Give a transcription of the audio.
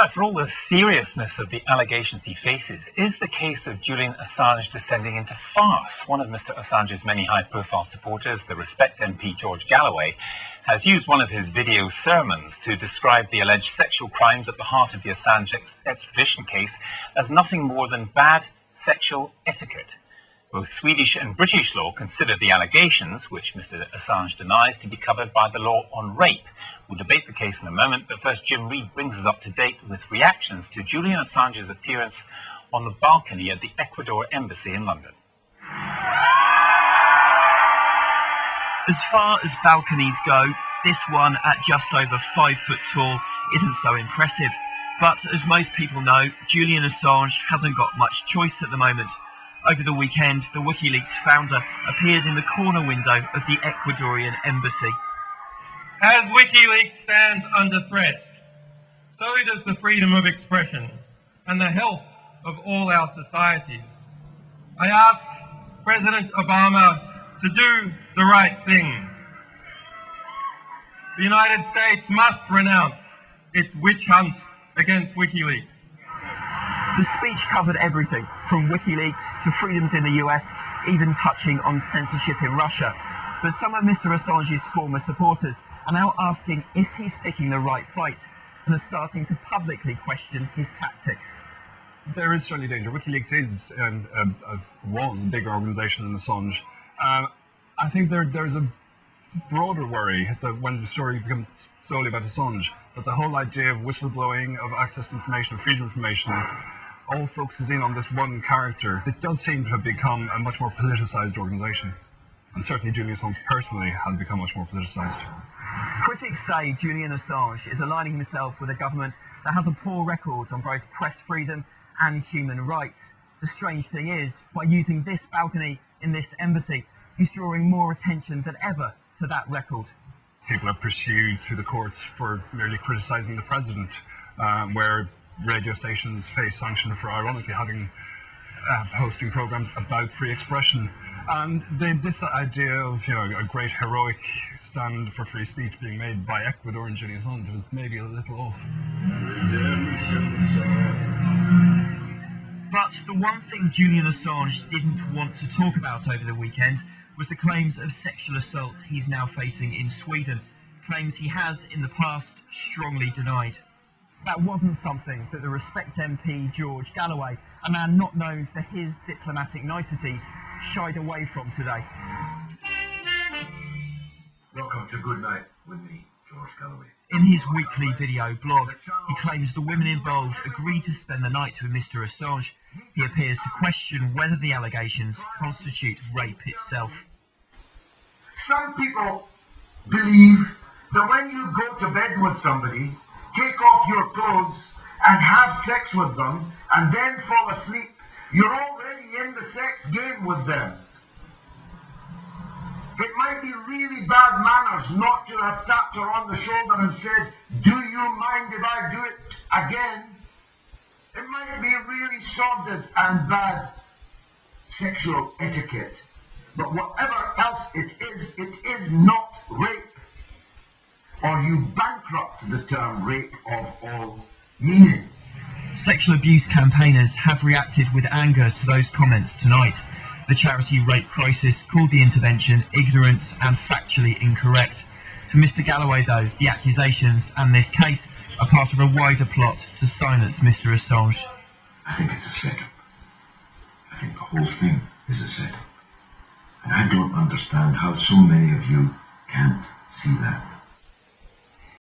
For all the seriousness of the allegations he faces, is the case of Julian Assange descending into farce? One of Mr. Assange's many high-profile supporters, the Respect MP George Galloway, has used one of his video sermons to describe the alleged sexual crimes at the heart of the Assange extradition case as nothing more than bad sexual etiquette. Both Swedish and British law consider the allegations, which Mr. Assange denies, to be covered by the law on rape. We'll debate the case in a moment, but first Jim Reid brings us up to date with reactions to Julian Assange's appearance on the balcony at the Ecuador Embassy in London. As far as balconies go, this one at just over 5 foot tall isn't so impressive. But as most people know, Julian Assange hasn't got much choice at the moment. Over the weekend, the WikiLeaks founder appeared in the corner window of the Ecuadorian embassy. As WikiLeaks stands under threat, so does the freedom of expression and the health of all our societies. I ask President Obama to do the right thing. The United States must renounce its witch hunt against WikiLeaks. The speech covered everything, from WikiLeaks to freedoms in the US, even touching on censorship in Russia. But some of Mr. Assange's former supporters are now asking if he's picking the right fight and are starting to publicly question his tactics. There is certainly danger. WikiLeaks is one big organisation than Assange. I think there's a broader worry that when the story becomes solely about Assange, that the whole idea of whistleblowing, of access to information, of freedom of information, all focuses in on this one character. It does seem to have become a much more politicised organisation. And certainly Julian Assange personally has become much more politicised. Critics say Julian Assange is aligning himself with a government that has a poor record on both press freedom and human rights. The strange thing is, by using this balcony in this embassy, he's drawing more attention than ever to that record. People are pursued through the courts for merely criticising the president, where radio stations face sanction for ironically having hosting programmes about free expression. And this idea of a great heroic stand for free speech being made by Ecuador and Julian Assange was maybe a little off. But the one thing Julian Assange didn't want to talk about over the weekend was the claims of sexual assault he's now facing in Sweden, claims he has in the past strongly denied. That wasn't something that the Respect MP George Galloway, a man not known for his diplomatic niceties, shied away from today. Welcome to Good Night with me, George Galloway. In his weekly video blog, he claims the women involved agreed to spend the night with Mr. Assange. He appears to question whether the allegations constitute rape itself. Some people believe that when you go to bed with somebody, take off your clothes and have sex with them, and then fall asleep, you're already in the sex game with them. It might be really bad manners not to have tapped her on the shoulder and said, "Do you mind if I do it again?" It might be really sordid and bad sexual etiquette. But whatever else it is not rape. Or you bankrupt the term rape of all meaning. Sexual abuse campaigners have reacted with anger to those comments tonight. The charity Rape Crisis called the intervention ignorant and factually incorrect. For Mr. Galloway, though, the accusations and this case are part of a wider plot to silence Mr. Assange. I think it's a setup. I think the whole thing is a setup. And I don't understand how so many of you can't see that.